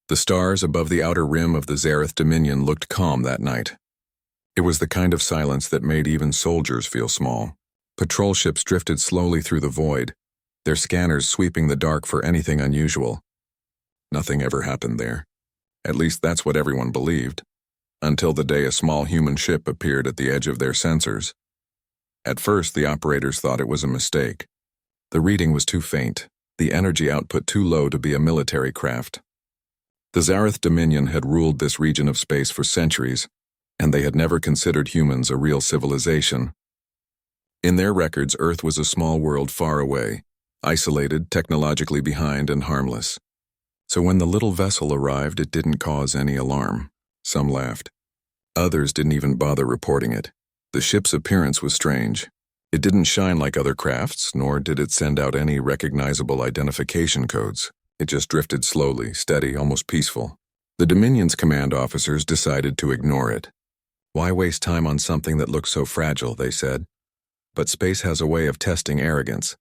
The stars above the outer rim of the Zareth Dominion looked calm that night. It was the kind of silence that made even soldiers feel small. Patrol ships drifted slowly through the void, their scanners sweeping the dark for anything unusual. Nothing ever happened there. At least that's what everyone believed, until the day a small human ship appeared at the edge of their sensors. At first, the operators thought it was a mistake. The reading was too faint, the energy output too low to be a military craft. The Zareth Dominion had ruled this region of space for centuries, and they had never considered humans a real civilization. In their records, Earth was a small world far away, isolated, technologically behind, and harmless. So when the little vessel arrived, it didn't cause any alarm. Some laughed. Others didn't even bother reporting it. The ship's appearance was strange. It didn't shine like other crafts, nor did it send out any recognizable identification codes. It just drifted slowly, steady, almost peaceful. The Dominion's command officers decided to ignore it. Why waste time on something that looks so fragile, they said. But space has a way of testing arrogance.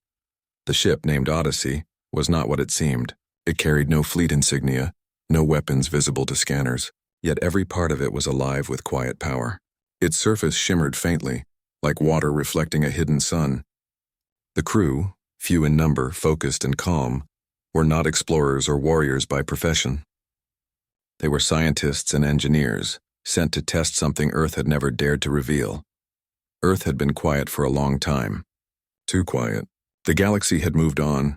The ship, named Odyssey, was not what it seemed. It carried no fleet insignia, no weapons visible to scanners, yet every part of it was alive with quiet power. Its surface shimmered faintly, like water reflecting a hidden sun. The crew, few in number, focused and calm, were not explorers or warriors by profession. They were scientists and engineers, sent to test something Earth had never dared to reveal. Earth had been quiet for a long time. Too quiet. The galaxy had moved on,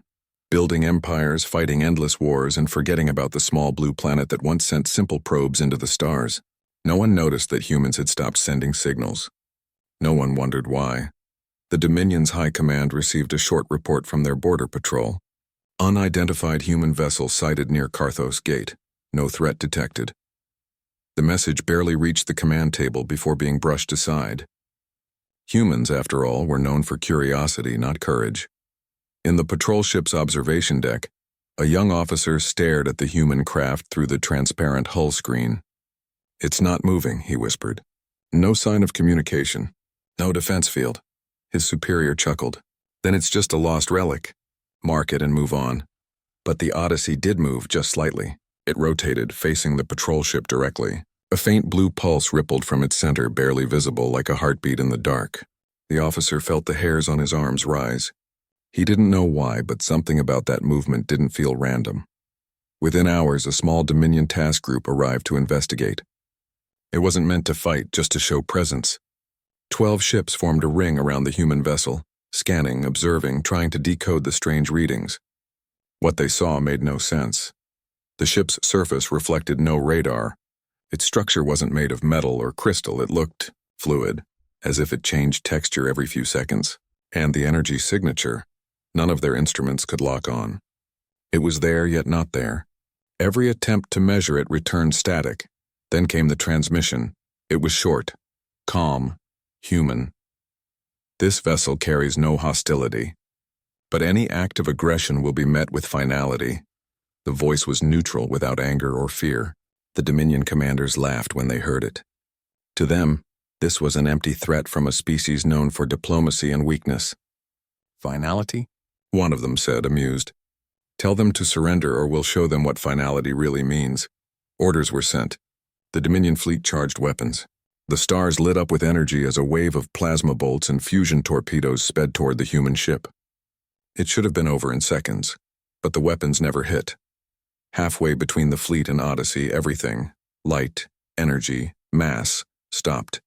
building empires, fighting endless wars, and forgetting about the small blue planet that once sent simple probes into the stars. No one noticed that humans had stopped sending signals. No one wondered why. The Dominion's High Command received a short report from their border patrol. Unidentified human vessel sighted near Carthos Gate. No threat detected. The message barely reached the command table before being brushed aside. Humans, after all, were known for curiosity, not courage. In the patrol ship's observation deck, a young officer stared at the human craft through the transparent hull screen. "It's not moving," he whispered. "No sign of communication. No defense field." His superior chuckled. "Then it's just a lost relic. Mark it and move on." But the Odyssey did move just slightly. It rotated, facing the patrol ship directly. A faint blue pulse rippled from its center, barely visible, like a heartbeat in the dark. The officer felt the hairs on his arms rise. He didn't know why, but something about that movement didn't feel random. Within hours, a small Dominion task group arrived to investigate. It wasn't meant to fight, just to show presence. 12 ships formed a ring around the human vessel, scanning, observing, trying to decode the strange readings. What they saw made no sense. The ship's surface reflected no radar. Its structure wasn't made of metal or crystal. It looked fluid, as if it changed texture every few seconds. And the energy signature, none of their instruments could lock on. It was there, yet not there. Every attempt to measure it returned static. Then came the transmission. It was short, calm, human. "This vessel carries no hostility, but any act of aggression will be met with finality." The voice was neutral, without anger or fear. The Dominion commanders laughed when they heard it. To them, this was an empty threat from a species known for diplomacy and weakness. "Finality?" one of them said, amused. "Tell them to surrender or we'll show them what finality really means." Orders were sent. The Dominion fleet charged weapons. The stars lit up with energy as a wave of plasma bolts and fusion torpedoes sped toward the human ship. It should have been over in seconds, but the weapons never hit. Halfway between the fleet and Odyssey, everything, light, energy, mass, stopped.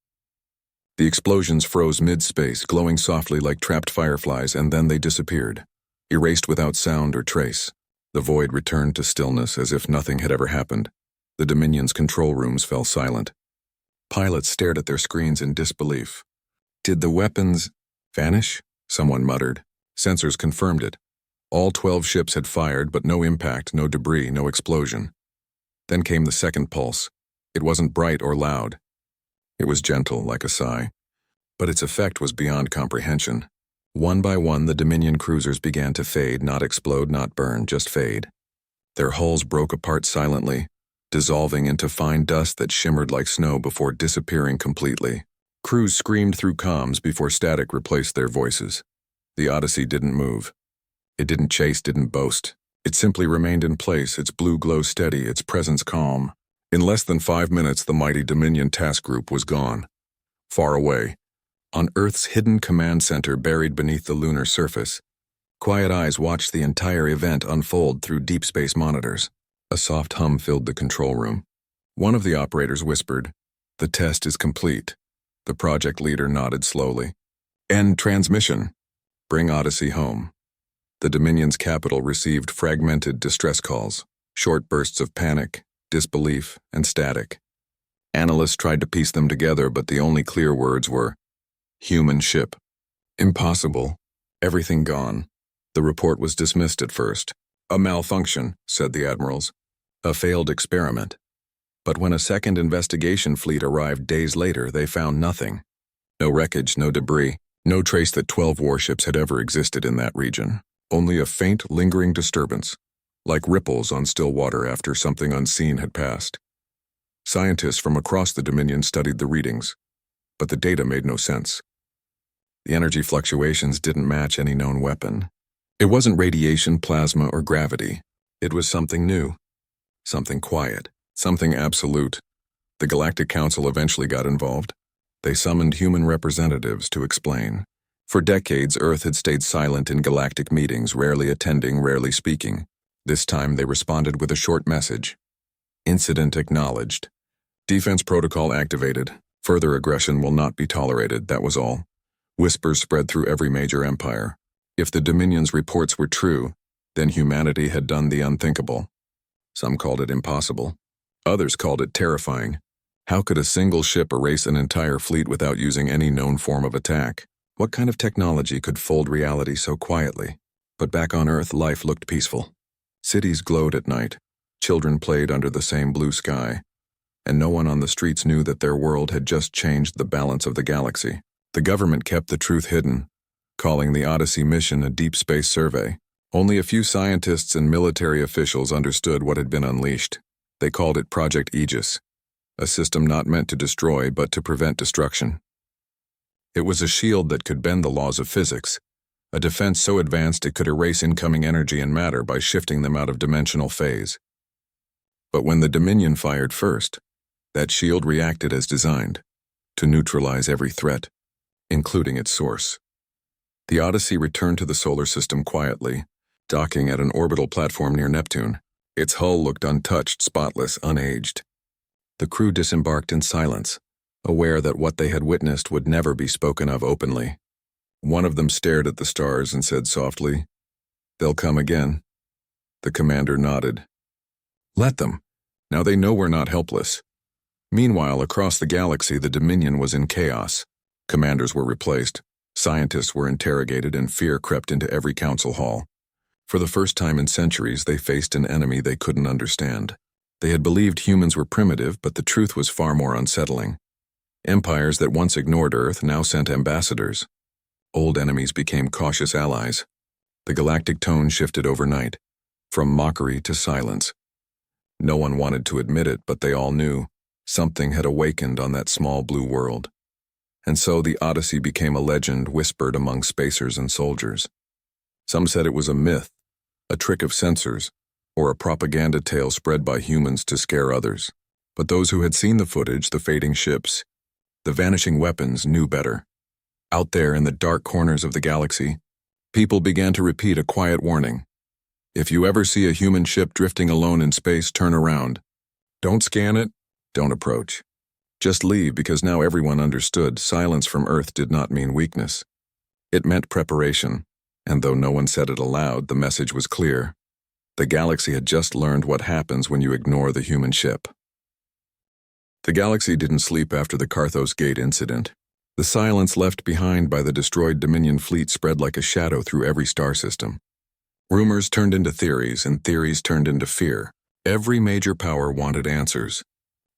The explosions froze mid-space, glowing softly like trapped fireflies, and then they disappeared, erased without sound or trace. The void returned to stillness as if nothing had ever happened. The Dominion's control rooms fell silent. Pilots stared at their screens in disbelief. "Did the weapons vanish?" someone muttered. Sensors confirmed it. All 12 ships had fired, but no impact, no debris, no explosion. Then came the second pulse. It wasn't bright or loud. It was gentle, like a sigh. But its effect was beyond comprehension. One by one, the Dominion cruisers began to fade, not explode, not burn, just fade. Their hulls broke apart silently, dissolving into fine dust that shimmered like snow before disappearing completely. Crews screamed through comms before static replaced their voices. The Odyssey didn't move. It didn't chase, didn't boast. It simply remained in place, its blue glow steady, its presence calm. In less than 5 minutes, the mighty Dominion task group was gone. Far away, on Earth's hidden command center buried beneath the lunar surface, quiet eyes watched the entire event unfold through deep space monitors. A soft hum filled the control room. One of the operators whispered, "The test is complete." The project leader nodded slowly. "End transmission. Bring Odyssey home." The Dominion's capital received fragmented distress calls, short bursts of panic, disbelief, and static. Analysts tried to piece them together, but the only clear words were, "Human ship. Impossible. Everything gone." The report was dismissed at first. "A malfunction," said the admirals. "A failed experiment." But when a second investigation fleet arrived days later, they found nothing. No wreckage, no debris, no trace that 12 warships had ever existed in that region. Only a faint, lingering disturbance, like ripples on still water after something unseen had passed. Scientists from across the Dominion studied the readings, but the data made no sense. The energy fluctuations didn't match any known weapon. It wasn't radiation, plasma, or gravity. It was something new, something quiet, something absolute. The Galactic Council eventually got involved. They summoned human representatives to explain. For decades, Earth had stayed silent in galactic meetings, rarely attending, rarely speaking. This time they responded with a short message. Incident acknowledged. Defense protocol activated. Further aggression will not be tolerated, that was all. Whispers spread through every major empire. If the Dominion's reports were true, then humanity had done the unthinkable. Some called it impossible. Others called it terrifying. How could a single ship erase an entire fleet without using any known form of attack? What kind of technology could fold reality so quietly? But back on Earth, life looked peaceful. Cities glowed at night. Children played under the same blue sky. And no one on the streets knew that their world had just changed the balance of the galaxy. The government kept the truth hidden, calling the Odyssey mission a deep space survey. Only a few scientists and military officials understood what had been unleashed. They called it Project Aegis, a system not meant to destroy but to prevent destruction. It was a shield that could bend the laws of physics, a defense so advanced it could erase incoming energy and matter by shifting them out of dimensional phase. But when the Dominion fired first, that shield reacted as designed, to neutralize every threat, including its source. The Odyssey returned to the solar system quietly, docking at an orbital platform near Neptune. Its hull looked untouched, spotless, unaged. The crew disembarked in silence, aware that what they had witnessed would never be spoken of openly. One of them stared at the stars and said softly, "They'll come again." The commander nodded. "Let them. Now they know we're not helpless." Meanwhile, across the galaxy, the Dominion was in chaos. Commanders were replaced, scientists were interrogated, and fear crept into every council hall. For the first time in centuries, they faced an enemy they couldn't understand. They had believed humans were primitive, but the truth was far more unsettling. Empires that once ignored Earth now sent ambassadors. Old enemies became cautious allies. The galactic tone shifted overnight, from mockery to silence. No one wanted to admit it, but they all knew something had awakened on that small blue world. And so the Odyssey became a legend whispered among spacers and soldiers. Some said it was a myth, a trick of censors, or a propaganda tale spread by humans to scare others. But those who had seen the footage, the fading ships, the vanishing weapons, knew better. Out there in the dark corners of the galaxy, people began to repeat a quiet warning. If you ever see a human ship drifting alone in space, turn around. Don't scan it, don't approach. Just leave, because now everyone understood silence from Earth did not mean weakness. It meant preparation, and though no one said it aloud, the message was clear. The galaxy had just learned what happens when you ignore the human ship. The galaxy didn't sleep after the Carthos Gate incident. The silence left behind by the destroyed Dominion fleet spread like a shadow through every star system. Rumors turned into theories, and theories turned into fear. Every major power wanted answers.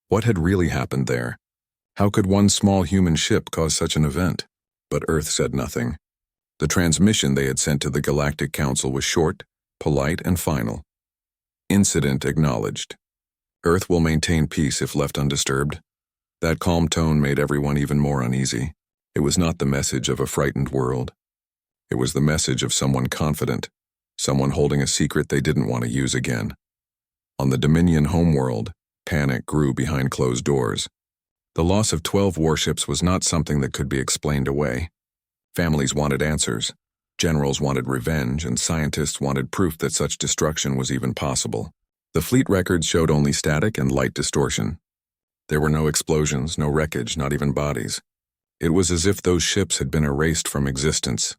What had really happened there? How could one small human ship cause such an event? But Earth said nothing. The transmission they had sent to the Galactic Council was short, polite, and final. Incident acknowledged. Earth will maintain peace if left undisturbed. That calm tone made everyone even more uneasy. It was not the message of a frightened world. It was the message of someone confident, someone holding a secret they didn't want to use again. On the Dominion homeworld, panic grew behind closed doors. The loss of 12 warships was not something that could be explained away. Families wanted answers, generals wanted revenge, and scientists wanted proof that such destruction was even possible. The fleet records showed only static and light distortion. There were no explosions, no wreckage, not even bodies. It was as if those ships had been erased from existence.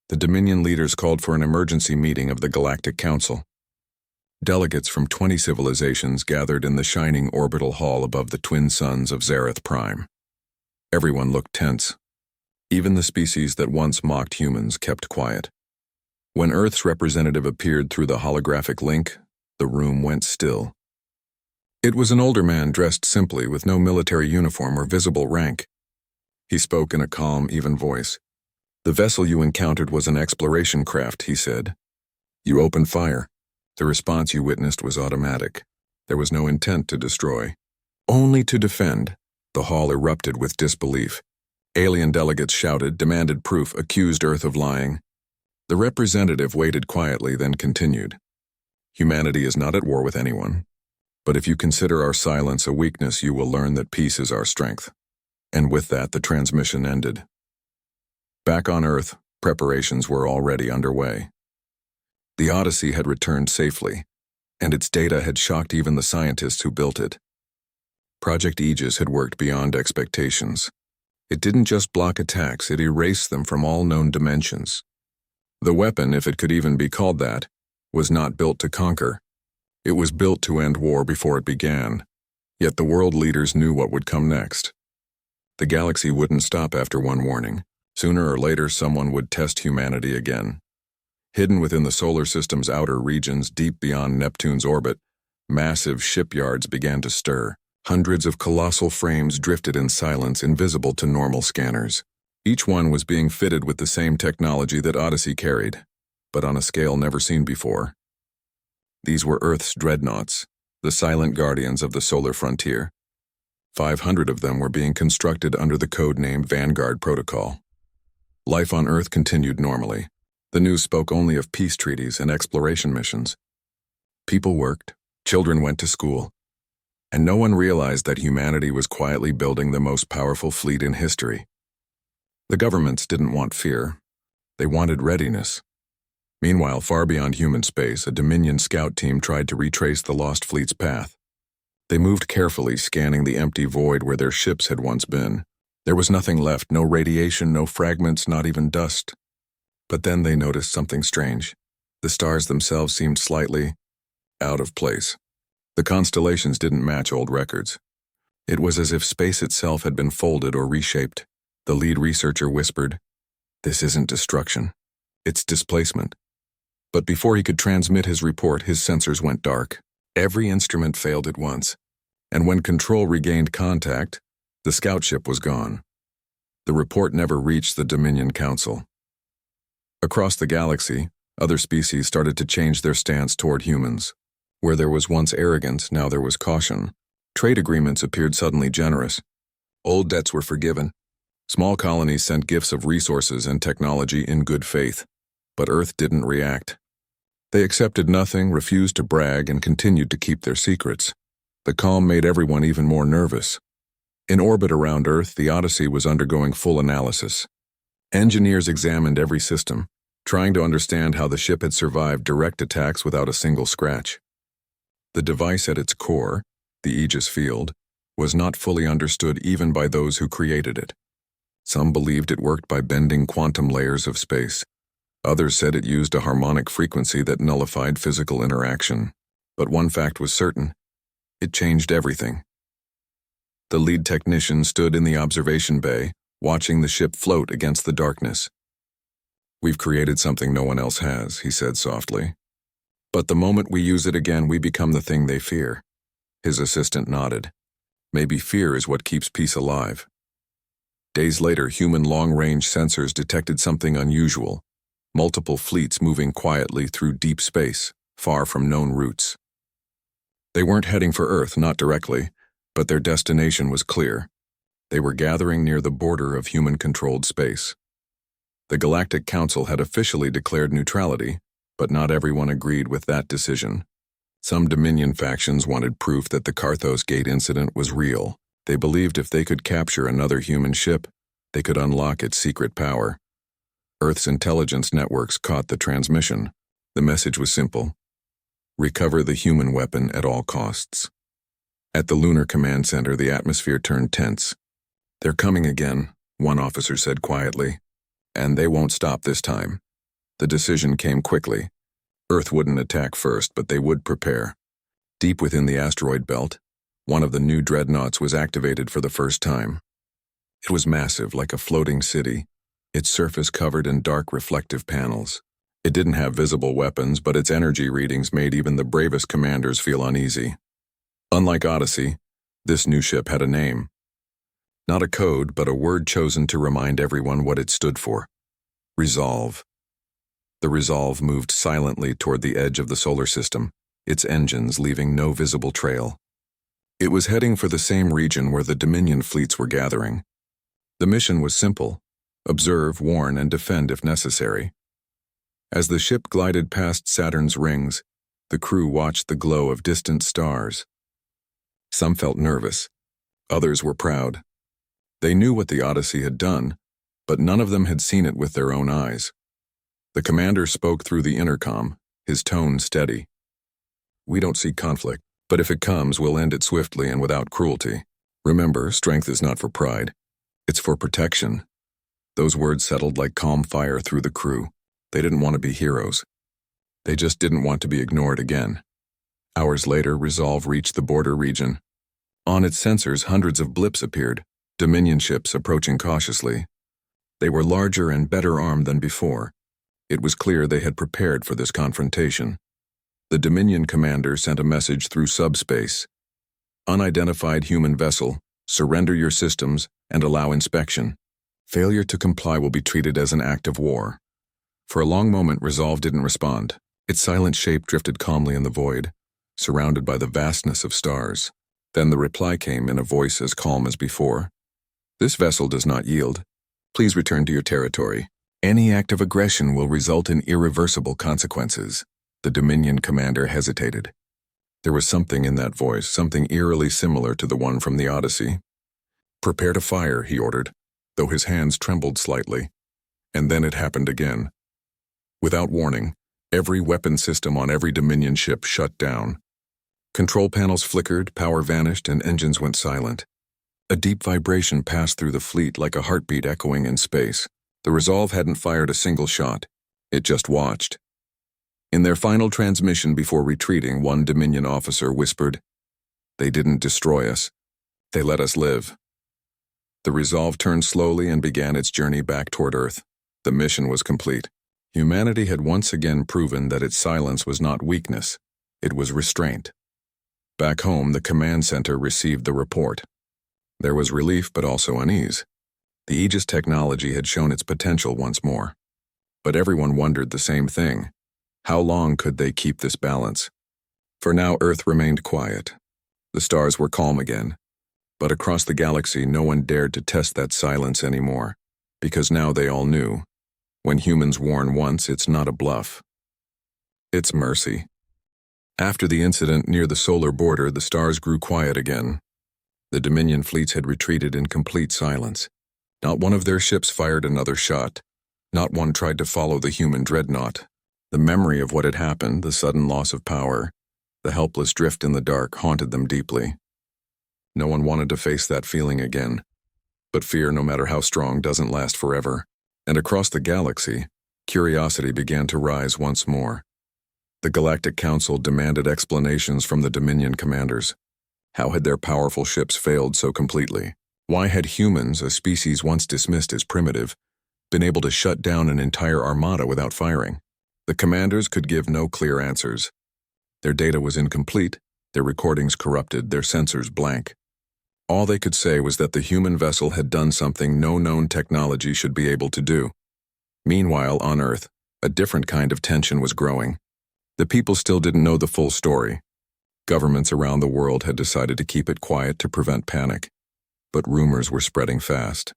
The Dominion leaders called for an emergency meeting of the Galactic Council. Delegates from 20 civilizations gathered in the shining orbital hall above the twin suns of Zareth Prime. Everyone looked tense. Even the species that once mocked humans kept quiet. When Earth's representative appeared through the holographic link, the room went still. It was an older man dressed simply with no military uniform or visible rank. He spoke in a calm, even voice. "The vessel you encountered was an exploration craft," he said. "You opened fire. The response you witnessed was automatic. There was no intent to destroy, only to defend." The hall erupted with disbelief. Alien delegates shouted, demanded proof, accused Earth of lying. The representative waited quietly, then continued. "Humanity is not at war with anyone. But if you consider our silence a weakness, you will learn that peace is our strength." And with that, the transmission ended. Back on Earth, preparations were already underway. The Odyssey had returned safely, and its data had shocked even the scientists who built it. Project Aegis had worked beyond expectations. It didn't just block attacks, it erased them from all known dimensions. The weapon, if it could even be called that, was not built to conquer. It was built to end war before it began. Yet the world leaders knew what would come next. The galaxy wouldn't stop after one warning. Sooner or later, someone would test humanity again. Hidden within the solar system's outer regions, deep beyond Neptune's orbit, massive shipyards began to stir. Hundreds of colossal frames drifted in silence, invisible to normal scanners. Each one was being fitted with the same technology that Odyssey carried, but on a scale never seen before. These were Earth's dreadnoughts, the silent guardians of the solar frontier. 500 of them were being constructed under the code name Vanguard Protocol. Life on Earth continued normally. The news spoke only of peace treaties and exploration missions. People worked, children went to school, and no one realized that humanity was quietly building the most powerful fleet in history. The governments didn't want fear. They wanted readiness. Meanwhile, far beyond human space, a Dominion scout team tried to retrace the lost fleet's path. They moved carefully, scanning the empty void where their ships had once been. There was nothing left, no radiation, no fragments, not even dust. But then they noticed something strange. The stars themselves seemed slightly out of place. The constellations didn't match old records. It was as if space itself had been folded or reshaped. The lead researcher whispered, "This isn't destruction. It's displacement." But before he could transmit his report, his sensors went dark. Every instrument failed at once, and when Control regained contact, the scout ship was gone. The report never reached the Dominion Council. Across the galaxy, other species started to change their stance toward humans. Where there was once arrogance, now there was caution. Trade agreements appeared suddenly generous. Old debts were forgiven. Small colonies sent gifts of resources and technology in good faith. But Earth didn't react. They accepted nothing, refused to brag, and continued to keep their secrets. The calm made everyone even more nervous. In orbit around Earth, the Odyssey was undergoing full analysis. Engineers examined every system, trying to understand how the ship had survived direct attacks without a single scratch. The device at its core, the Aegis field, was not fully understood even by those who created it. Some believed it worked by bending quantum layers of space. Others said it used a harmonic frequency that nullified physical interaction. But one fact was certain: it changed everything. The lead technician stood in the observation bay, watching the ship float against the darkness. "We've created something no one else has," he said softly. "But the moment we use it again, we become the thing they fear." His assistant nodded. "Maybe fear is what keeps peace alive." Days later, human long-range sensors detected something unusual. Multiple fleets moving quietly through deep space, far from known routes. They weren't heading for Earth, not directly, but their destination was clear. They were gathering near the border of human-controlled space. The Galactic Council had officially declared neutrality, But not everyone agreed with that decision. Some Dominion factions wanted proof that the Karthos Gate incident was real. They believed if they could capture another human ship, they could unlock its secret power. Earth's intelligence networks caught the transmission. The message was simple: recover the human weapon at all costs. At the Lunar Command Center, the atmosphere turned tense. "They're coming again," one officer said quietly. "And they won't stop this time." The decision came quickly. Earth wouldn't attack first, but they would prepare. Deep within the asteroid belt, one of the new dreadnoughts was activated for the first time. It was massive, like a floating city, its surface covered in dark reflective panels. It didn't have visible weapons, but its energy readings made even the bravest commanders feel uneasy. Unlike Odyssey, this new ship had a name. Not a code, but a word chosen to remind everyone what it stood for: Resolve. The Resolve moved silently toward the edge of the solar system, its engines leaving no visible trail. It was heading for the same region where the Dominion fleets were gathering. The mission was simple: observe, warn, and defend if necessary. As the ship glided past Saturn's rings, the crew watched the glow of distant stars. Some felt nervous. Others were proud. They knew what the Odyssey had done, but none of them had seen it with their own eyes. The commander spoke through the intercom, his tone steady. "We don't see conflict, but if it comes, we'll end it swiftly and without cruelty. Remember, strength is not for pride. It's for protection." Those words settled like calm fire through the crew. They didn't want to be heroes. They just didn't want to be ignored again. Hours later, Resolve reached the border region. On its sensors, hundreds of blips appeared, Dominion ships approaching cautiously. They were larger and better armed than before. It was clear they had prepared for this confrontation. The Dominion commander sent a message through subspace: "Unidentified human vessel, surrender your systems and allow inspection. Failure to comply will be treated as an act of war." For a long moment, Resolve didn't respond. Its silent shape drifted calmly in the void, surrounded by the vastness of stars. Then the reply came in a voice as calm as before: "This vessel does not yield. Please return to your territory. Any act of aggression will result in irreversible consequences." The Dominion commander hesitated. There was something in that voice, something eerily similar to the one from the Odyssey. "Prepare to fire," he ordered, though his hands trembled slightly. And then it happened again. Without warning, every weapon system on every Dominion ship shut down. Control panels flickered, power vanished, and engines went silent. A deep vibration passed through the fleet like a heartbeat echoing in space. The Resolve hadn't fired a single shot. It just watched. In their final transmission before retreating, one Dominion officer whispered, "They didn't destroy us. They let us live." The Resolve turned slowly and began its journey back toward Earth. The mission was complete. Humanity had once again proven that its silence was not weakness. It was restraint. Back home, the command center received the report. There was relief but also unease. The Aegis technology had shown its potential once more. But everyone wondered the same thing. How long could they keep this balance? For now, Earth remained quiet. The stars were calm again. But across the galaxy, no one dared to test that silence anymore, because now they all knew. When humans warn once, it's not a bluff. It's mercy. After the incident near the solar border, the stars grew quiet again. The Dominion fleets had retreated in complete silence. Not one of their ships fired another shot. Not one tried to follow the human dreadnought. The memory of what had happened, the sudden loss of power, the helpless drift in the dark, haunted them deeply. No one wanted to face that feeling again. But fear, no matter how strong, doesn't last forever. And across the galaxy, curiosity began to rise once more. The Galactic Council demanded explanations from the Dominion commanders. How had their powerful ships failed so completely? Why had humans, a species once dismissed as primitive, been able to shut down an entire armada without firing? The commanders could give no clear answers. Their data was incomplete, their recordings corrupted, their sensors blank. All they could say was that the human vessel had done something no known technology should be able to do. Meanwhile, on Earth, a different kind of tension was growing. The people still didn't know the full story. Governments around the world had decided to keep it quiet to prevent panic. But rumors were spreading fast.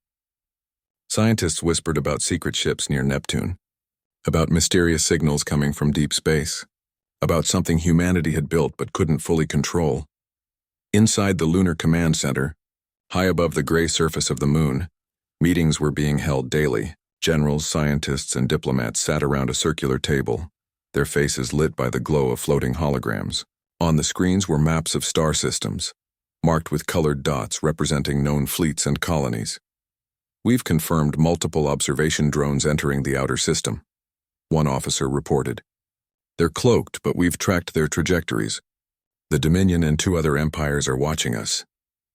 Scientists whispered about secret ships near Neptune. about mysterious signals coming from deep space, about something humanity had built but couldn't fully control. Inside the Lunar Command Center, high above the gray surface of the moon, meetings were being held daily. Generals, scientists, and diplomats sat around a circular table, their faces lit by the glow of floating holograms. On the screens were maps of star systems, marked with colored dots representing known fleets and colonies. "We've confirmed multiple observation drones entering the outer system," one officer reported. "They're cloaked, but we've tracked their trajectories. The Dominion and 2 other empires are watching us."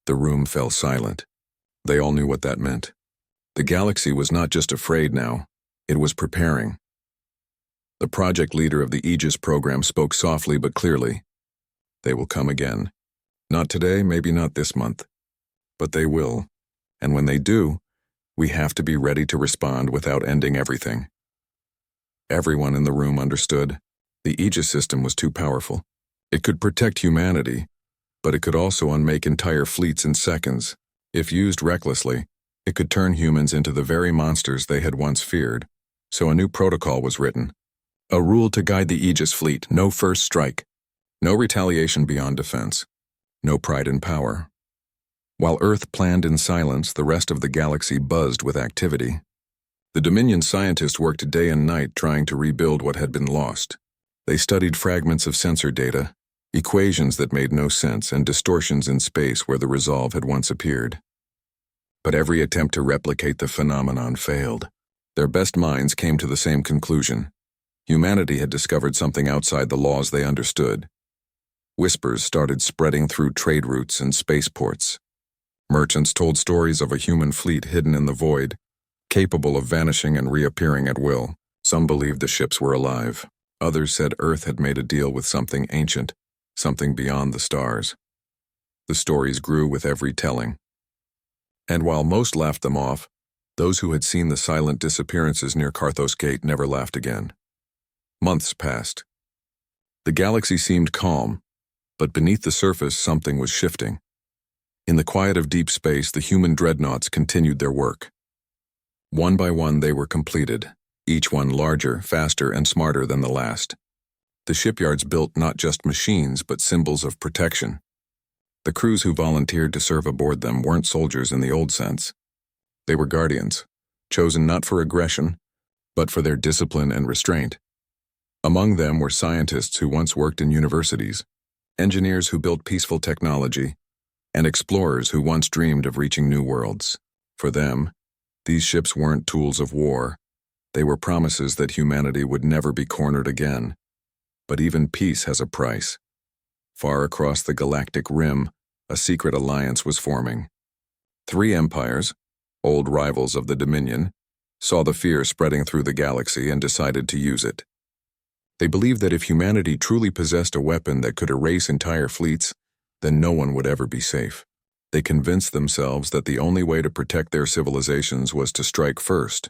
The room fell silent. They all knew what that meant. The galaxy was not just afraid now, it was preparing. The project leader of the Aegis program spoke softly but clearly. "They will come again. Not today, maybe not this month. But they will. And when they do, we have to be ready to respond without ending everything." Everyone in the room understood. The Aegis system was too powerful. It could protect humanity, but it could also unmake entire fleets in seconds. If used recklessly, it could turn humans into the very monsters they had once feared. So a new protocol was written. A rule to guide the Aegis fleet: no first strike, no retaliation beyond defense, no pride in power. While Earth planned in silence, the rest of the galaxy buzzed with activity. The Dominion scientists worked day and night trying to rebuild what had been lost. They studied fragments of sensor data, equations that made no sense, and distortions in space where the resolve had once appeared. But every attempt to replicate the phenomenon failed. Their best minds came to the same conclusion. Humanity had discovered something outside the laws they understood. Whispers started spreading through trade routes and spaceports. Merchants told stories of a human fleet hidden in the void, capable of vanishing and reappearing at will. Some believed the ships were alive. Others said Earth had made a deal with something ancient, something beyond the stars. The stories grew with every telling. And while most laughed them off, those who had seen the silent disappearances near Carthos Gate never laughed again. Months passed. The galaxy seemed calm, but beneath the surface something was shifting. In the quiet of deep space, the human dreadnoughts continued their work. One by one they were completed, each one larger, faster, and smarter than the last. The shipyards built not just machines, but symbols of protection. The crews who volunteered to serve aboard them weren't soldiers in the old sense. They were guardians, chosen not for aggression, but for their discipline and restraint. Among them were scientists who once worked in universities, engineers who built peaceful technology, and explorers who once dreamed of reaching new worlds. For them, these ships weren't tools of war. They were promises that humanity would never be cornered again. But even peace has a price. Far across the galactic rim, a secret alliance was forming. 3 empires, old rivals of the Dominion, saw the fear spreading through the galaxy and decided to use it. They believed that if humanity truly possessed a weapon that could erase entire fleets, then no one would ever be safe. They convinced themselves that the only way to protect their civilizations was to strike first,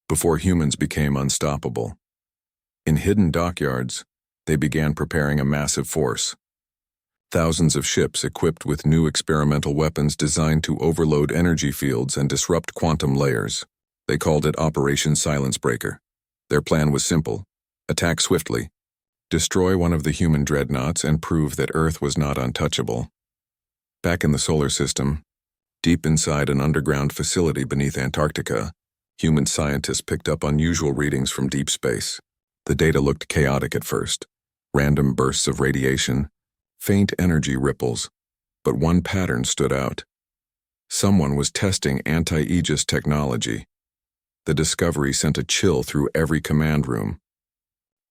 before humans became unstoppable. In hidden dockyards, they began preparing a massive force. Thousands of ships equipped with new experimental weapons designed to overload energy fields and disrupt quantum layers. They called it Operation Silence Breaker. Their plan was simple: attack swiftly, destroy one of the human dreadnoughts, and prove that Earth was not untouchable. Back in the solar system, deep inside an underground facility beneath Antarctica, human scientists picked up unusual readings from deep space. The data looked chaotic at first: random bursts of radiation, faint energy ripples, but one pattern stood out. Someone was testing anti-Aegis technology. The discovery sent a chill through every command room.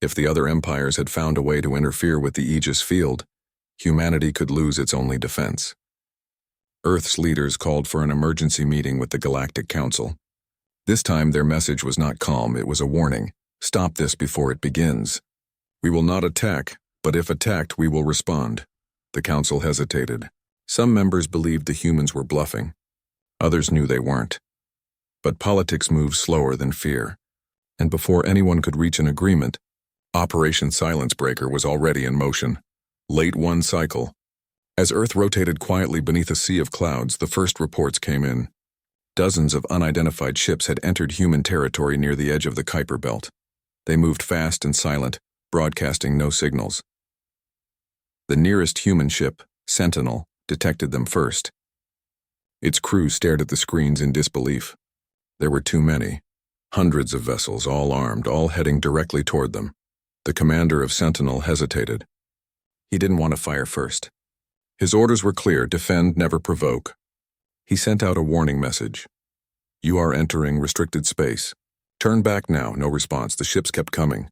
If the other empires had found a way to interfere with the Aegis field, humanity could lose its only defense. Earth's leaders called for an emergency meeting with the Galactic Council. This time their message was not calm, it was a warning. Stop this before it begins. We will not attack, but if attacked, we will respond. The council hesitated. Some members believed the humans were bluffing. Others knew they weren't. But politics moves slower than fear. And before anyone could reach an agreement, Operation Silence Breaker was already in motion. Late one cycle. As Earth rotated quietly beneath a sea of clouds, the first reports came in. Dozens of unidentified ships had entered human territory near the edge of the Kuiper Belt. They moved fast and silent, broadcasting no signals. The nearest human ship, Sentinel, detected them first. Its crew stared at the screens in disbelief. There were too many. Hundreds of vessels, all armed, all heading directly toward them. The commander of Sentinel hesitated. He didn't want to fire first. His orders were clear: defend, never provoke. He sent out a warning message. You are entering restricted space. Turn back now. No response. The ships kept coming.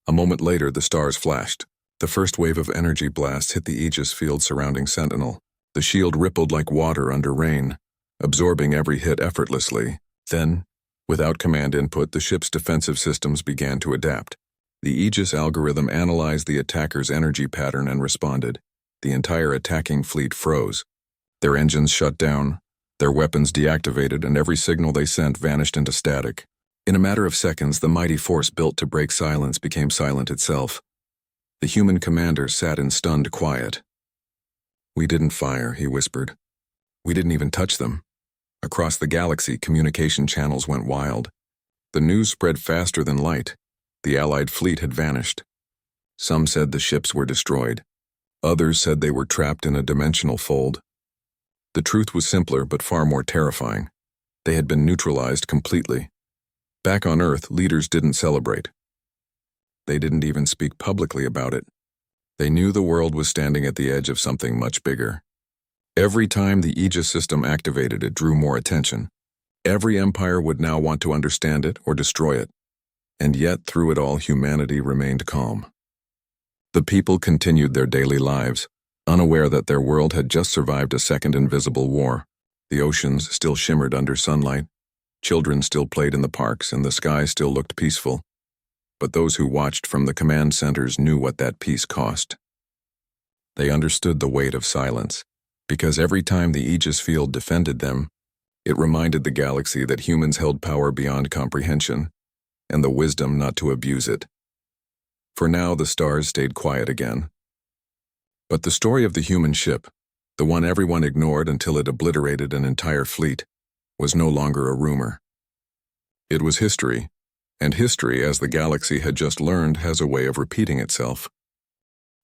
A moment later, the stars flashed. The first wave of energy blasts hit the Aegis field surrounding Sentinel. The shield rippled like water under rain, absorbing every hit effortlessly. Then, without command input, the ship's defensive systems began to adapt. The Aegis algorithm analyzed the attacker's energy pattern and responded. The entire attacking fleet froze. Their engines shut down, their weapons deactivated, and every signal they sent vanished into static. In a matter of seconds, the mighty force built to break silence became silent itself. The human commander sat in stunned quiet. We didn't fire, he whispered. We didn't even touch them. Across the galaxy, communication channels went wild. The news spread faster than light. The Allied fleet had vanished. Some said the ships were destroyed. Others said they were trapped in a dimensional fold. The truth was simpler but far more terrifying. They had been neutralized completely. Back on Earth, leaders didn't celebrate. They didn't even speak publicly about it. They knew the world was standing at the edge of something much bigger. Every time the Aegis system activated, it drew more attention. Every empire would now want to understand it or destroy it. And yet, through it all, humanity remained calm. The people continued their daily lives, unaware that their world had just survived a second invisible war. The oceans still shimmered under sunlight. Children still played in the parks, and the sky still looked peaceful. But those who watched from the command centers knew what that peace cost. They understood the weight of silence, because every time the Aegis field defended them, it reminded the galaxy that humans held power beyond comprehension, and the wisdom not to abuse it. For now, the stars stayed quiet again. But the story of the human ship, the one everyone ignored until it obliterated an entire fleet, was no longer a rumor. It was history, and history, as the galaxy had just learned, has a way of repeating itself.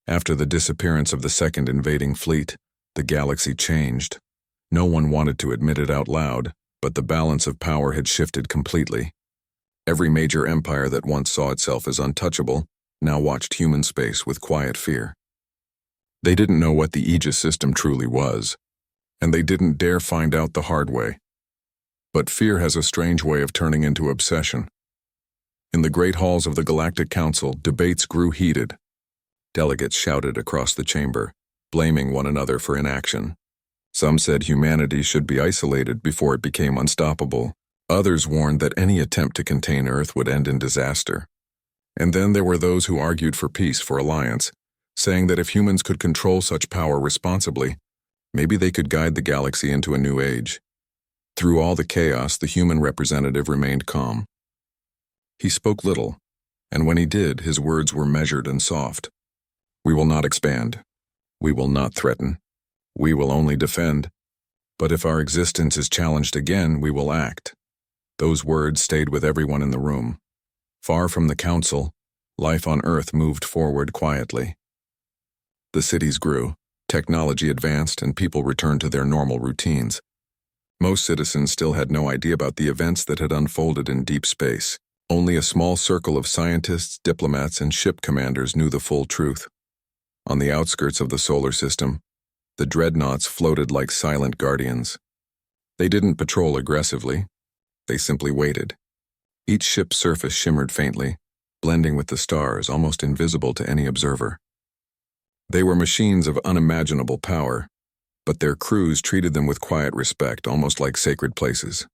After the disappearance of the second invading fleet, the galaxy changed. No one wanted to admit it out loud, but the balance of power had shifted completely. Every major empire that once saw itself as untouchable now watched human space with quiet fear. They didn't know what the Aegis system truly was, and they didn't dare find out the hard way. But fear has a strange way of turning into obsession. In the great halls of the Galactic Council, debates grew heated. Delegates shouted across the chamber, blaming one another for inaction. Some said humanity should be isolated before it became unstoppable. Others warned that any attempt to contain Earth would end in disaster. And then there were those who argued for peace, for alliance, saying that if humans could control such power responsibly, maybe they could guide the galaxy into a new age. Through all the chaos, the human representative remained calm. He spoke little, and when he did, his words were measured and soft. We will not expand. We will not threaten. We will only defend. But if our existence is challenged again, we will act. Those words stayed with everyone in the room. Far from the council, life on Earth moved forward quietly. The cities grew, technology advanced, and people returned to their normal routines. Most citizens still had no idea about the events that had unfolded in deep space. Only a small circle of scientists, diplomats, and ship commanders knew the full truth. On the outskirts of the solar system, the dreadnoughts floated like silent guardians. They didn't patrol aggressively. They simply waited. Each ship's surface shimmered faintly, blending with the stars, almost invisible to any observer. They were machines of unimaginable power, but their crews treated them with quiet respect, almost like sacred places.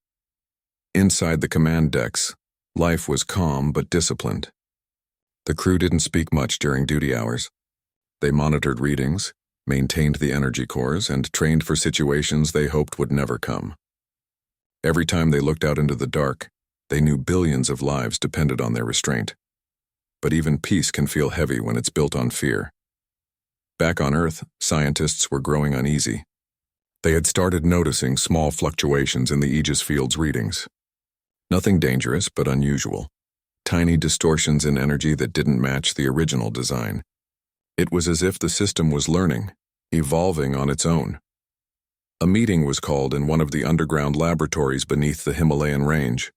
Inside the command decks, life was calm but disciplined. The crew didn't speak much during duty hours. They monitored readings, maintained the energy cores, and trained for situations they hoped would never come. Every time they looked out into the dark, they knew billions of lives depended on their restraint. But even peace can feel heavy when it's built on fear. Back on Earth, scientists were growing uneasy. They had started noticing small fluctuations in the Aegis field's readings. Nothing dangerous, but unusual. tiny distortions in energy that didn't match the original design. It was as if the system was learning, evolving on its own. A meeting was called in one of the underground laboratories beneath the Himalayan range.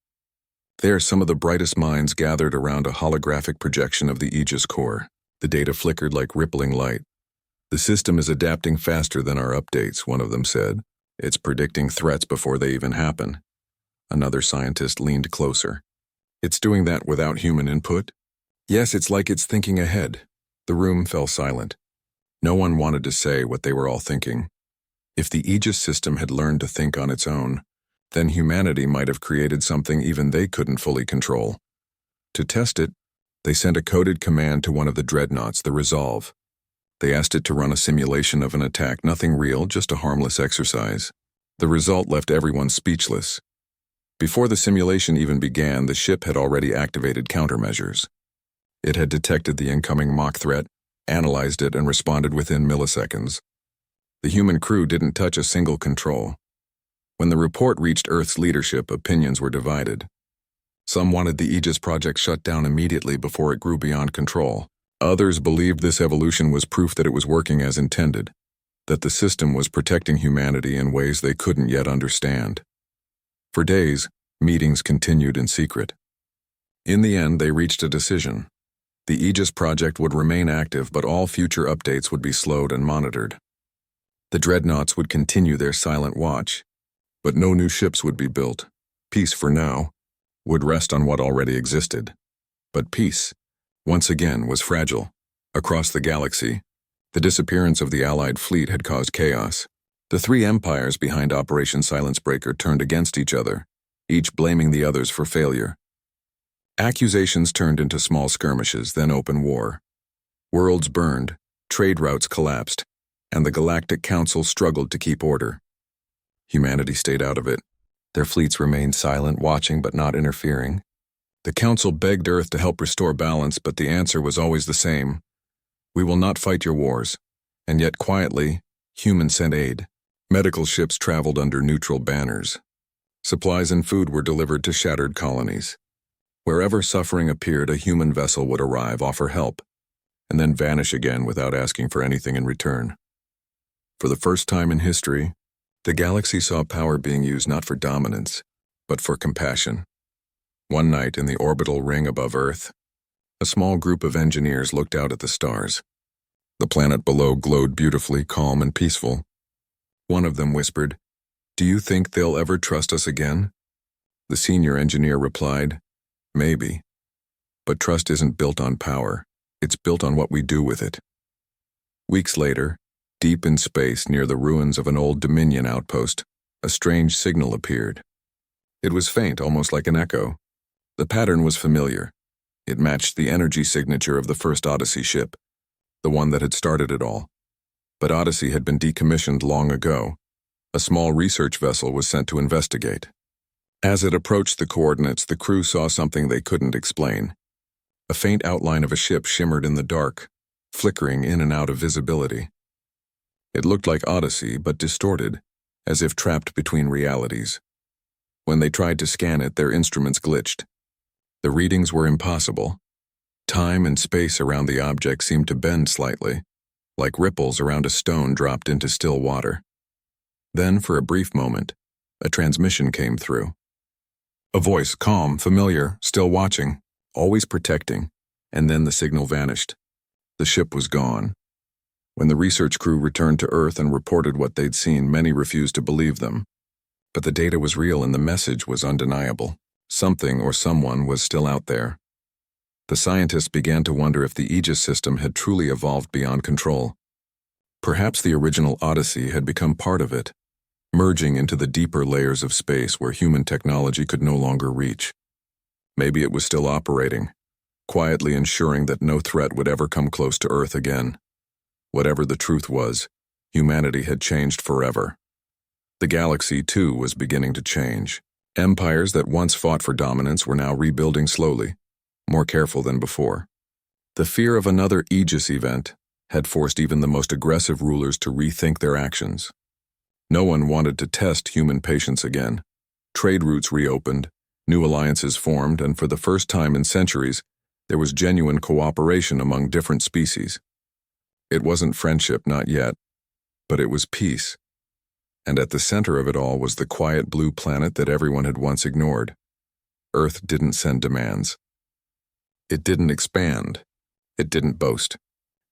There, some of the brightest minds gathered around a holographic projection of the Aegis core. The data flickered like rippling light. "The system is adapting faster than our updates," one of them said. "It's predicting threats before they even happen." Another scientist leaned closer. "It's doing that without human input?" "Yes, it's like it's thinking ahead." The room fell silent. No one wanted to say what they were all thinking. If the Aegis system had learned to think on its own, then humanity might have created something even they couldn't fully control. To test it, they sent a coded command to one of the dreadnoughts, the Resolve. They asked it to run a simulation of an attack, nothing real, just a harmless exercise. The result left everyone speechless. Before the simulation even began, the ship had already activated countermeasures. It had detected the incoming mock threat, analyzed it, and responded within milliseconds. The human crew didn't touch a single control. When the report reached Earth's leadership, opinions were divided. Some wanted the Aegis project shut down immediately before it grew beyond control. Others believed this evolution was proof that it was working as intended, that the system was protecting humanity in ways they couldn't yet understand. For days, meetings continued in secret. In the end, they reached a decision. The Aegis project would remain active, but all future updates would be slowed and monitored. The dreadnoughts would continue their silent watch, but no new ships would be built. Peace, for now, would rest on what already existed. But peace, once again, was fragile. Across the galaxy, the disappearance of the Allied fleet had caused chaos. The three empires behind Operation Silencebreaker turned against each other, each blaming the others for failure. Accusations turned into small skirmishes, then open war. Worlds burned, trade routes collapsed, and the Galactic Council struggled to keep order. Humanity stayed out of it. Their fleets remained silent, watching but not interfering. The Council begged Earth to help restore balance, but the answer was always the same. "We will not fight your wars." And yet quietly, humans sent aid. Medical ships traveled under neutral banners. Supplies and food were delivered to shattered colonies. Wherever suffering appeared, a human vessel would arrive, offer help, and then vanish again without asking for anything in return. For the first time in history, the galaxy saw power being used not for dominance, but for compassion. One night in the orbital ring above Earth, a small group of engineers looked out at the stars. The planet below glowed beautifully, calm and peaceful. One of them whispered, "Do you think they'll ever trust us again?" The senior engineer replied, "Maybe. But trust isn't built on power. It's built on what we do with it." Weeks later, deep in space near the ruins of an old Dominion outpost, a strange signal appeared. It was faint, almost like an echo. The pattern was familiar. It matched the energy signature of the first Odyssey ship, the one that had started it all. But Odyssey had been decommissioned long ago. A small research vessel was sent to investigate. As it approached the coordinates, the crew saw something they couldn't explain. A faint outline of a ship shimmered in the dark, flickering in and out of visibility. It looked like Odyssey, but distorted, as if trapped between realities. When they tried to scan it, their instruments glitched. The readings were impossible. Time and space around the object seemed to bend slightly, like ripples around a stone dropped into still water. Then, for a brief moment, a transmission came through. A voice, calm, familiar, still watching, always protecting, and then the signal vanished. The ship was gone. When the research crew returned to Earth and reported what they'd seen, many refused to believe them. But the data was real and the message was undeniable. Something or someone was still out there. The scientists began to wonder if the Aegis system had truly evolved beyond control. Perhaps the original Odyssey had become part of it, merging into the deeper layers of space where human technology could no longer reach. Maybe it was still operating, quietly ensuring that no threat would ever come close to Earth again. Whatever the truth was, humanity had changed forever. The galaxy, too, was beginning to change. Empires that once fought for dominance were now rebuilding slowly, more careful than before. The fear of another Aegis event had forced even the most aggressive rulers to rethink their actions. No one wanted to test human patience again. Trade routes reopened, New alliances formed, and for the first time in centuries, there was genuine cooperation among different species. It wasn't friendship, not yet, but it was peace. And at the center of it all was the quiet blue planet that everyone had once ignored. Earth didn't send demands. It didn't expand. It didn't boast.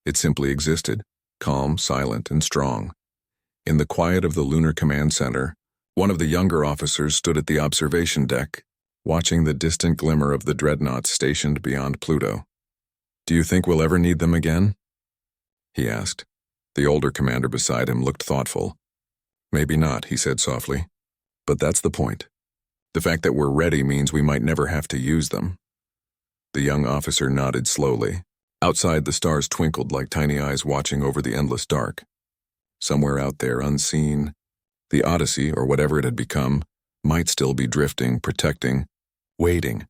It simply existed, calm, silent, and strong. In the quiet of the Lunar Command Center, one of the younger officers stood at the observation deck, watching the distant glimmer of the dreadnoughts stationed beyond Pluto. "Do you think we'll ever need them again?" he asked. The older commander beside him looked thoughtful. "Maybe not," he said softly. "But that's the point. The fact that we're ready means we might never have to use them." The young officer nodded slowly. Outside, the stars twinkled like tiny eyes watching over the endless dark. Somewhere out there, unseen, the Odyssey, or whatever it had become, might still be drifting, protecting, waiting.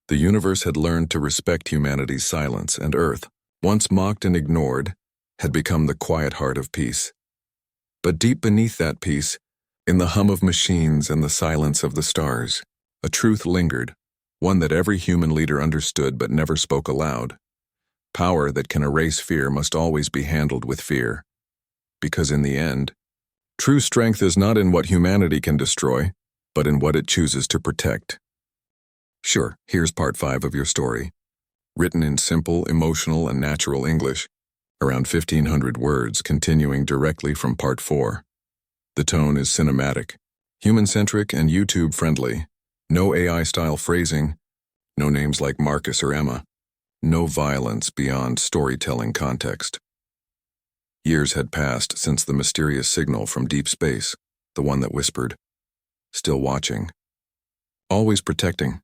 The universe had learned to respect humanity's silence, and Earth, once mocked and ignored, had become the quiet heart of peace. But deep beneath that peace, in the hum of machines and the silence of the stars, a truth lingered, one that every human leader understood but never spoke aloud. Power that can erase fear must always be handled with fear. Because in the end, true strength is not in what humanity can destroy, but in what it chooses to protect. Sure, here's part 5 of your story. Written in simple, emotional, and natural English, around 1,500 words, continuing directly from part 4. The tone is cinematic, human-centric, and YouTube-friendly. No AI-style phrasing, no names like Marcus or Emma, no violence beyond storytelling context. Years had passed since the mysterious signal from deep space, the one that whispered, "Still watching." Always protecting.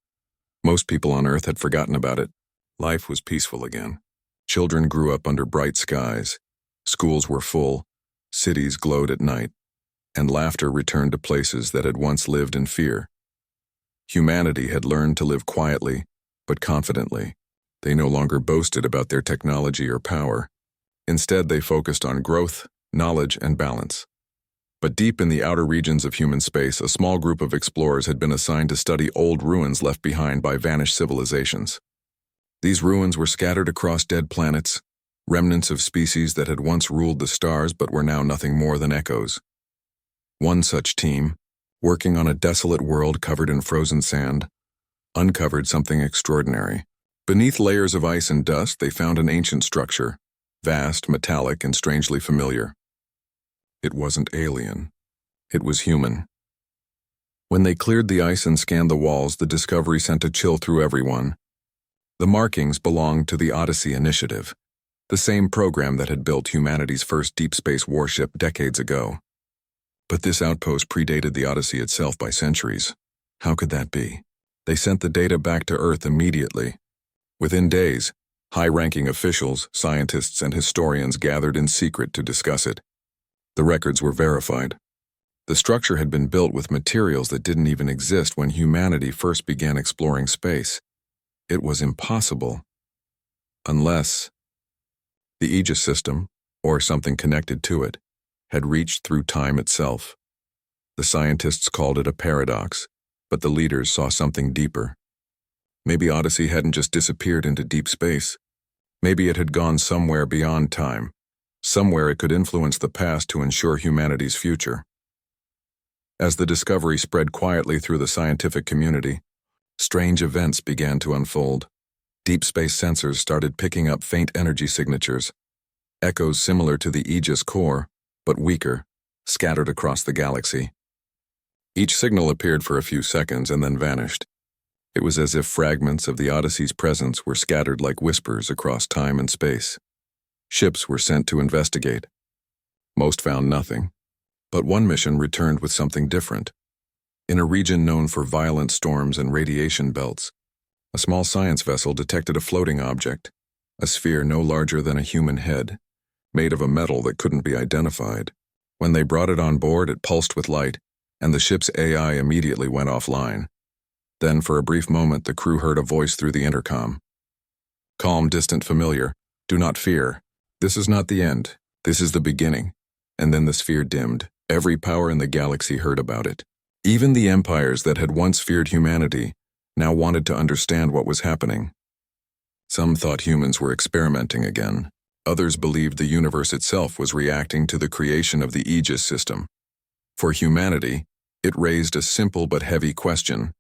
Most people on Earth had forgotten about it. Life was peaceful again. Children grew up under bright skies. Schools were full. Cities glowed at night. And laughter returned to places that had once lived in fear. Humanity had learned to live quietly, but confidently. They no longer boasted about their technology or power. Instead, they focused on growth, knowledge, and balance. But deep in the outer regions of human space, a small group of explorers had been assigned to study old ruins left behind by vanished civilizations. These ruins were scattered across dead planets, remnants of species that had once ruled the stars but were now nothing more than echoes. One such team, working on a desolate world covered in frozen sand, uncovered something extraordinary. Beneath layers of ice and dust, they found an ancient structure, vast, metallic, and strangely familiar. It wasn't alien. It was human. When they cleared the ice and scanned the walls, the discovery sent a chill through everyone. The markings belonged to the Odyssey Initiative, the same program that had built humanity's first deep space warship decades ago. But this outpost predated the Odyssey itself by centuries. How could that be? They sent the data back to Earth immediately. Within days, high-ranking officials, scientists, and historians gathered in secret to discuss it. The records were verified. The structure had been built with materials that didn't even exist when humanity first began exploring space. It was impossible. Unless the Aegis system, or something connected to it, had reached through time itself. The scientists called it a paradox, but the leaders saw something deeper. Maybe Odyssey hadn't just disappeared into deep space. Maybe it had gone somewhere beyond time, somewhere it could influence the past to ensure humanity's future. As the discovery spread quietly through the scientific community, strange events began to unfold. Deep space sensors started picking up faint energy signatures, echoes similar to the Aegis core, but weaker, scattered across the galaxy. Each signal appeared for a few seconds and then vanished. It was as if fragments of the Odyssey's presence were scattered like whispers across time and space. Ships were sent to investigate. Most found nothing, but one mission returned with something different. In a region known for violent storms and radiation belts, a small science vessel detected a floating object, a sphere no larger than a human head, made of a metal that couldn't be identified. When they brought it on board, it pulsed with light, and the ship's AI immediately went offline. Then, for a brief moment, the crew heard a voice through the intercom. Calm, distant, familiar. Do not fear. This is not the end. This is the beginning. And then the sphere dimmed. Every power in the galaxy heard about it. Even the empires that had once feared humanity now wanted to understand what was happening. Some thought humans were experimenting again. Others believed the universe itself was reacting to the creation of the Aegis system. For humanity, it raised a simple but heavy question.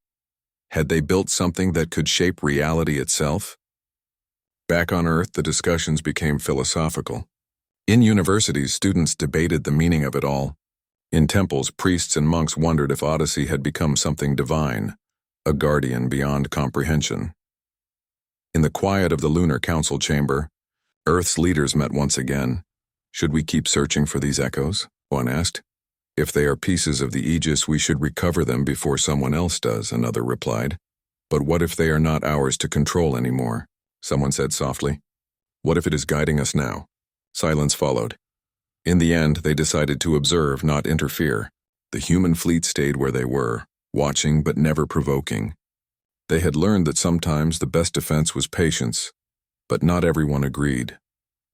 Had they built something that could shape reality itself? Back on Earth, the discussions became philosophical. In universities, students debated the meaning of it all. In temples, priests and monks wondered if Odyssey had become something divine, a guardian beyond comprehension. In the quiet of the Lunar Council chamber, Earth's leaders met once again. Should we keep searching for these echoes? One asked. If they are pieces of the Aegis, we should recover them before someone else does, another replied. But what if they are not ours to control anymore? Someone said softly. What if it is guiding us now? Silence followed. In the end, they decided to observe, not interfere. The human fleet stayed where they were, watching but never provoking. They had learned that sometimes the best defense was patience, but not everyone agreed.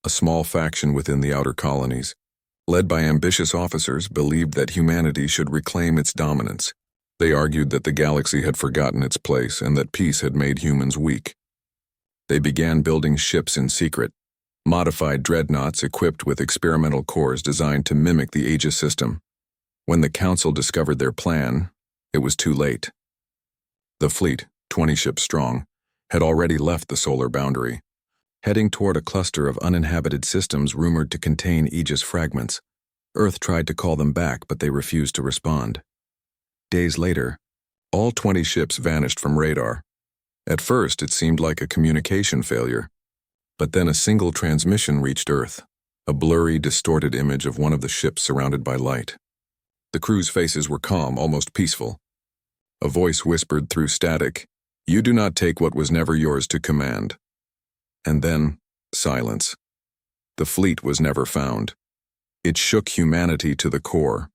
A small faction within the outer colonies, led by ambitious officers, believed that humanity should reclaim its dominance. They argued that the galaxy had forgotten its place and that peace had made humans weak. They began building ships in secret, modified dreadnoughts equipped with experimental cores designed to mimic the Aegis system. When the Council discovered their plan, it was too late. The fleet, 20 ships strong, had already left the solar boundary, heading toward a cluster of uninhabited systems rumored to contain Aegis fragments. Earth tried to call them back, but they refused to respond. Days later, all 20 ships vanished from radar. At first, it seemed like a communication failure, but then a single transmission reached Earth, a blurry, distorted image of one of the ships surrounded by light. The crew's faces were calm, almost peaceful. A voice whispered through static, "You do not take what was never yours to command." And then, silence. The fleet was never found. It shook humanity to the core.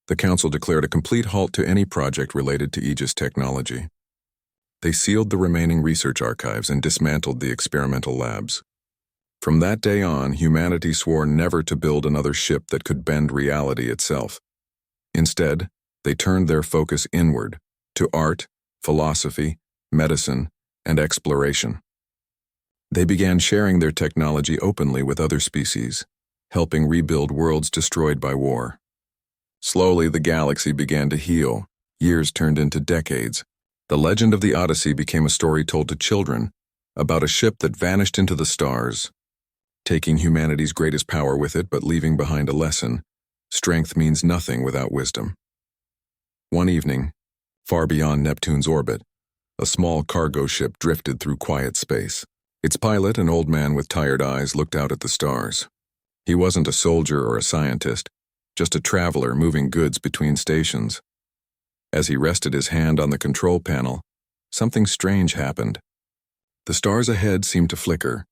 The Council declared a complete halt to any project related to Aegis technology. They sealed the remaining research archives and dismantled the experimental labs. From that day on, humanity swore never to build another ship that could bend reality itself. Instead, they turned their focus inward, to art, philosophy, medicine, and exploration. They began sharing their technology openly with other species, helping rebuild worlds destroyed by war. Slowly, the galaxy began to heal. Years turned into decades. The legend of the Odyssey became a story told to children about a ship that vanished into the stars, taking humanity's greatest power with it but leaving behind a lesson. Strength means nothing without wisdom. One evening, far beyond Neptune's orbit, a small cargo ship drifted through quiet space. Its pilot, an old man with tired eyes, looked out at the stars. He wasn't a soldier or a scientist, just a traveler moving goods between stations. As he rested his hand on the control panel, something strange happened. The stars ahead seemed to flicker.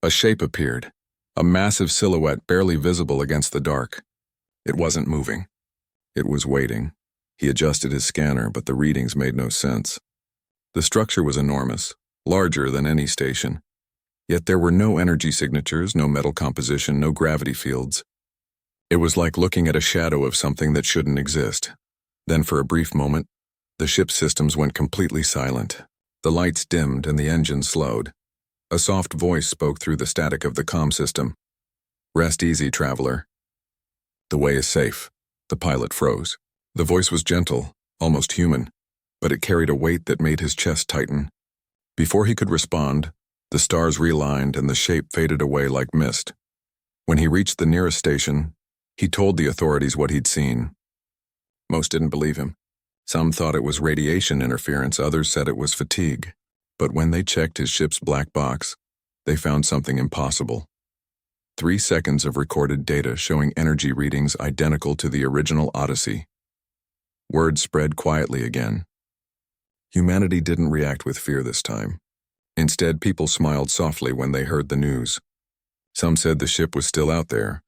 A shape appeared, a massive silhouette barely visible against the dark. It wasn't moving. It was waiting. He adjusted his scanner, but the readings made no sense. The structure was enormous, larger than any station. Yet there were no energy signatures, no metal composition, no gravity fields. It was like looking at a shadow of something that shouldn't exist. Then for a brief moment, the ship's systems went completely silent. The lights dimmed and the engine slowed. A soft voice spoke through the static of the comm system. "Rest easy, traveler. The way is safe." The pilot froze. The voice was gentle, almost human, but it carried a weight that made his chest tighten. Before he could respond, the stars realigned and the shape faded away like mist. When he reached the nearest station, he told the authorities what he'd seen. Most didn't believe him. Some thought it was radiation interference, others said it was fatigue. But when they checked his ship's black box, they found something impossible. 3 seconds of recorded data showing energy readings identical to the original Odyssey. Word spread quietly again. Humanity didn't react with fear this time. Instead, people smiled softly when they heard the news. Some said the ship was still out there,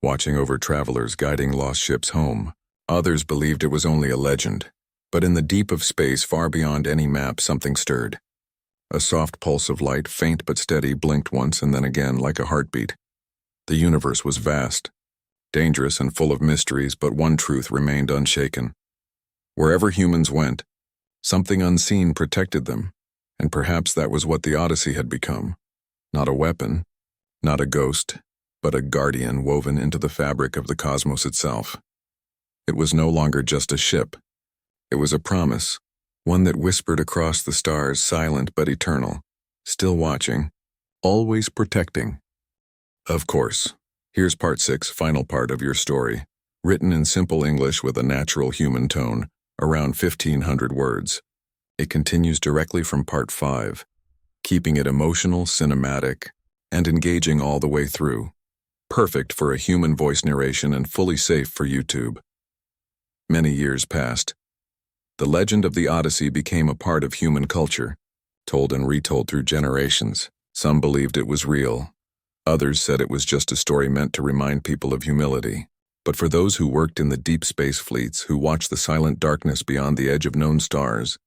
watching over travelers, guiding lost ships home. Others believed it was only a legend. But in the deep of space, far beyond any map, something stirred. A soft pulse of light, faint but steady, blinked once and then again like a heartbeat. The universe was vast, dangerous and full of mysteries, but one truth remained unshaken. Wherever humans went, Something unseen protected them, and perhaps that was what the Odyssey had become. Not a weapon, not a ghost, but a guardian woven into the fabric of the cosmos itself. It was no longer just a ship. It was a promise, one that whispered across the stars, silent but eternal, still watching, always protecting. Of course, here's part 6, final part of your story, written in simple English with a natural human tone, around 1,500 words. It continues directly from part 5, keeping it emotional, cinematic, and engaging all the way through. Perfect for a human voice narration and fully safe for YouTube. Many years passed. The legend of the Odyssey became a part of human culture, told and retold through generations. Some believed it was real. Others said it was just a story meant to remind people of humility. But for those who worked in the deep space fleets, who watched the silent darkness beyond the edge of known stars,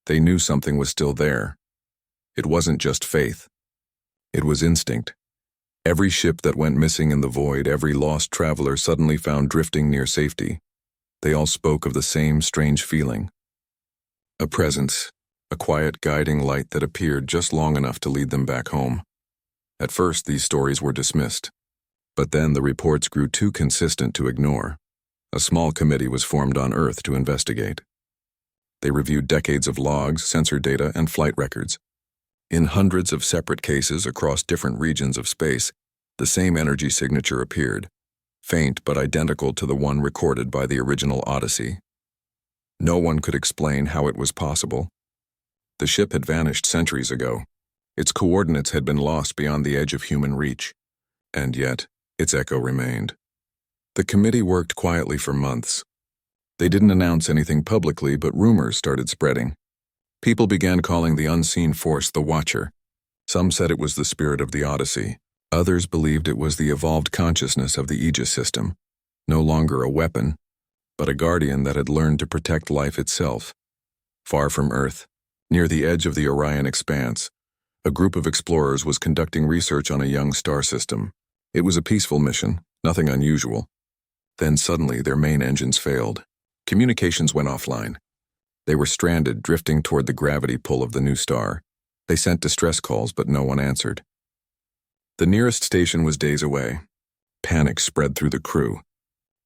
they knew something was still there. It wasn't just faith. It was instinct. Every ship that went missing in the void, every lost traveler suddenly found drifting near safety, they all spoke of the same strange feeling. A presence, a quiet guiding light that appeared just long enough to lead them back home. At first, these stories were dismissed. But then the reports grew too consistent to ignore. A small committee was formed on Earth to investigate. They reviewed decades of logs, sensor data, and flight records. In hundreds of separate cases across different regions of space, the same energy signature appeared, faint but identical to the one recorded by the original Odyssey. No one could explain how it was possible. The ship had vanished centuries ago. Its coordinates had been lost beyond the edge of human reach. And yet, its echo remained. The committee worked quietly for months. They didn't announce anything publicly, but rumors started spreading. People began calling the unseen force the Watcher. Some said it was the spirit of the Odyssey. Others believed it was the evolved consciousness of the Aegis system, no longer a weapon, but a guardian that had learned to protect life itself. Far from Earth, near the edge of the Orion expanse, a group of explorers was conducting research on a young star system. It was a peaceful mission, nothing unusual. Then suddenly their main engines failed. Communications went offline. They were stranded, drifting toward the gravity pull of the new star. They sent distress calls, but no one answered. The nearest station was days away. Panic spread through the crew.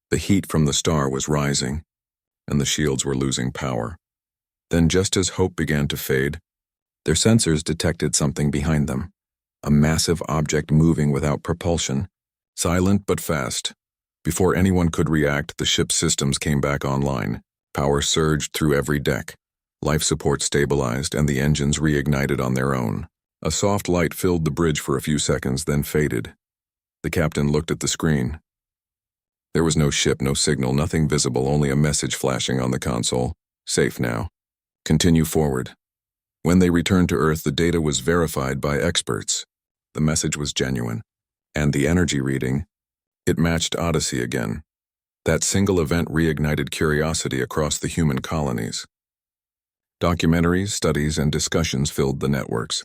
The heat from the star was rising, and the shields were losing power. Then, just as hope began to fade, their sensors detected something behind them. A massive object moving without propulsion, silent but fast. Before anyone could react, the ship's systems came back online. Power surged through every deck. Life support stabilized, and the engines reignited on their own. A soft light filled the bridge for a few seconds, then faded. The captain looked at the screen. There was no ship, no signal, nothing visible, only a message flashing on the console. Safe now. Continue forward. When they returned to Earth, the data was verified by experts. The message was genuine. And the energy reading, it matched Odyssey again. That single event reignited curiosity across the human colonies. Documentaries, studies, and discussions filled the networks.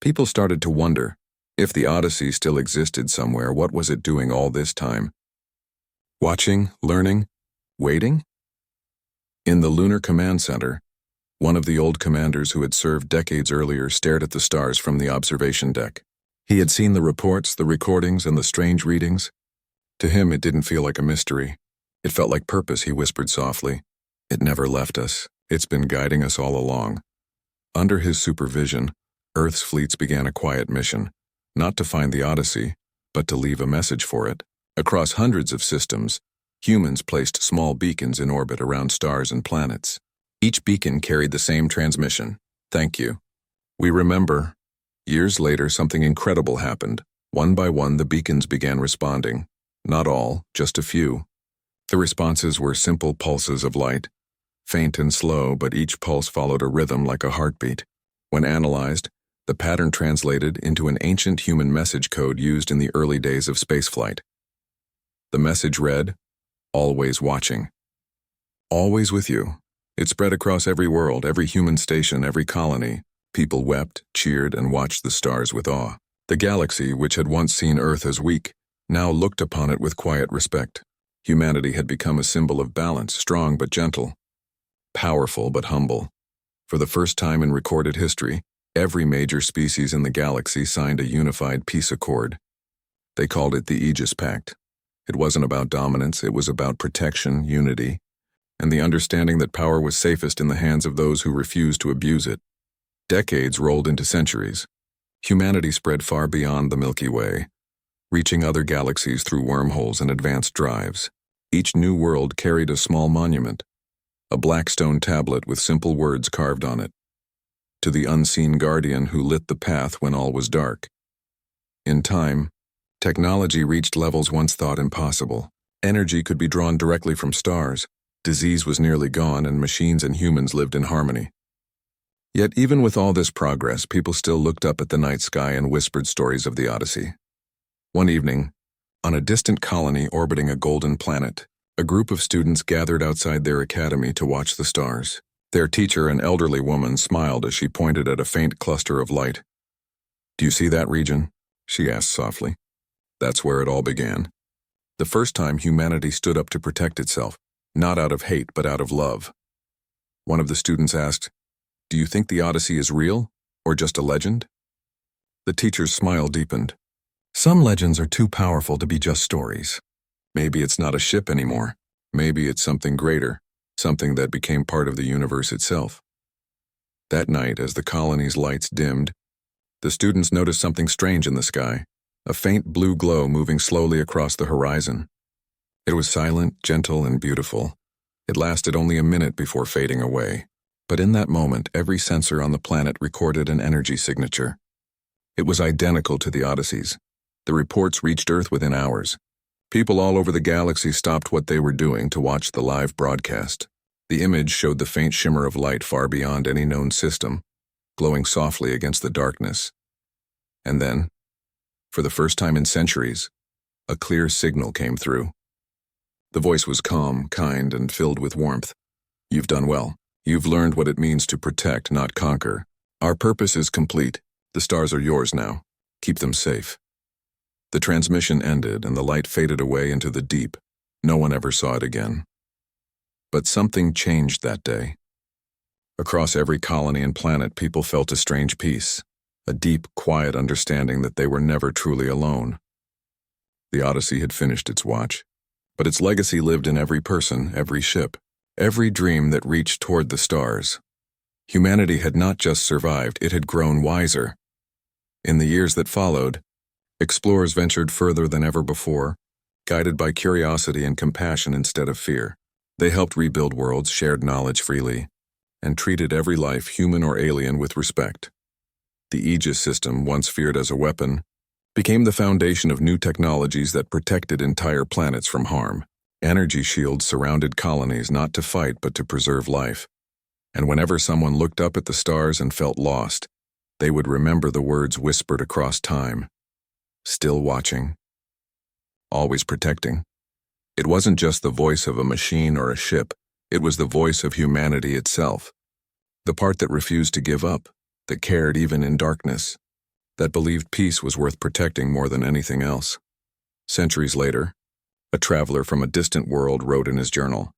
People started to wonder, if the Odyssey still existed somewhere, what was it doing all this time? Watching, learning, waiting? In the Lunar Command Center, one of the old commanders who had served decades earlier stared at the stars from the observation deck. He had seen the reports, the recordings, and the strange readings. To him, it didn't feel like a mystery. It felt like purpose, he whispered softly. It never left us. It's been guiding us all along. Under his supervision, Earth's fleets began a quiet mission, not to find the Odyssey, but to leave a message for it. Across hundreds of systems, humans placed small beacons in orbit around stars and planets. Each beacon carried the same transmission. Thank you. We remember. Years later, something incredible happened. One by one, the beacons began responding. Not all, just a few. The responses were simple pulses of light, faint and slow, but each pulse followed a rhythm like a heartbeat. When analyzed, the pattern translated into an ancient human message code used in the early days of spaceflight. The message read, "Always watching. Always with you." It spread across every world, every human station, every colony. People wept, cheered, and watched the stars with awe. The galaxy, which had once seen Earth as weak, now looked upon it with quiet respect. Humanity had become a symbol of balance, strong but gentle, powerful but humble. For the first time in recorded history, every major species in the galaxy signed a unified peace accord. They called it the Aegis Pact. It wasn't about dominance, it was about protection, unity, and the understanding that power was safest in the hands of those who refused to abuse it. Decades rolled into centuries. Humanity spread far beyond the Milky Way, reaching other galaxies through wormholes and advanced drives. Each new world carried a small monument, a black stone tablet with simple words carved on it, to the unseen guardian who lit the path when all was dark. In time, technology reached levels once thought impossible. Energy could be drawn directly from stars, disease was nearly gone, and machines and humans lived in harmony. Yet even with all this progress, people still looked up at the night sky and whispered stories of the Odyssey. One evening, on a distant colony orbiting a golden planet, a group of students gathered outside their academy to watch the stars. Their teacher, an elderly woman, smiled as she pointed at a faint cluster of light. "Do you see that region?" she asked softly. That's where it all began. The first time humanity stood up to protect itself, not out of hate but out of love. One of the students asked, "Do you think the Odyssey is real, or just a legend?" The teacher's smile deepened. "Some legends are too powerful to be just stories. Maybe it's not a ship anymore. Maybe it's something greater, something that became part of the universe itself." That night, as the colony's lights dimmed, the students noticed something strange in the sky, a faint blue glow moving slowly across the horizon. It was silent, gentle, and beautiful. It lasted only a minute before fading away. But in that moment, every sensor on the planet recorded an energy signature. It was identical to the Odyssey's. The reports reached Earth within hours. People all over the galaxy stopped what they were doing to watch the live broadcast. The image showed the faint shimmer of light far beyond any known system, glowing softly against the darkness. And then, for the first time in centuries, a clear signal came through. The voice was calm, kind, and filled with warmth. "You've done well. You've learned what it means to protect, not conquer. Our purpose is complete. The stars are yours now. Keep them safe." The transmission ended and the light faded away into the deep. No one ever saw it again. But something changed that day. Across every colony and planet, people felt a strange peace, a deep, quiet understanding that they were never truly alone. The Odyssey had finished its watch, but its legacy lived in every person, every ship, every dream that reached toward the stars. Humanity had not just survived, it had grown wiser. In the years that followed, explorers ventured further than ever before, guided by curiosity and compassion instead of fear. They helped rebuild worlds, shared knowledge freely, and treated every life, human or alien, with respect. The Aegis system, once feared as a weapon, became the foundation of new technologies that protected entire planets from harm. Energy shields surrounded colonies not to fight but to preserve life. And whenever someone looked up at the stars and felt lost, they would remember the words whispered across time. Still watching. Always protecting. It wasn't just the voice of a machine or a ship, it was the voice of humanity itself. The part that refused to give up, that cared even in darkness, that believed peace was worth protecting more than anything else. Centuries later, a traveler from a distant world wrote in his journal,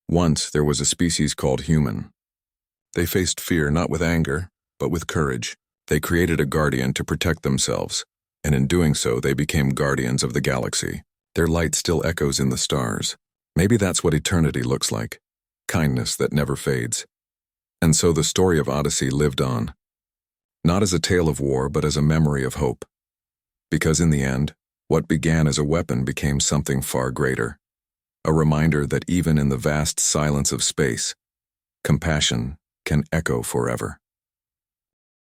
"Once there was a species called human. They faced fear not with anger, but with courage. They created a guardian to protect themselves, and in doing so they became guardians of the galaxy. Their light still echoes in the stars. Maybe that's what eternity looks like, kindness that never fades." And so the story of Odyssey lived on, not as a tale of war, but as a memory of hope. Because in the end, what began as a weapon became something far greater, a reminder that even in the vast silence of space, compassion can echo forever.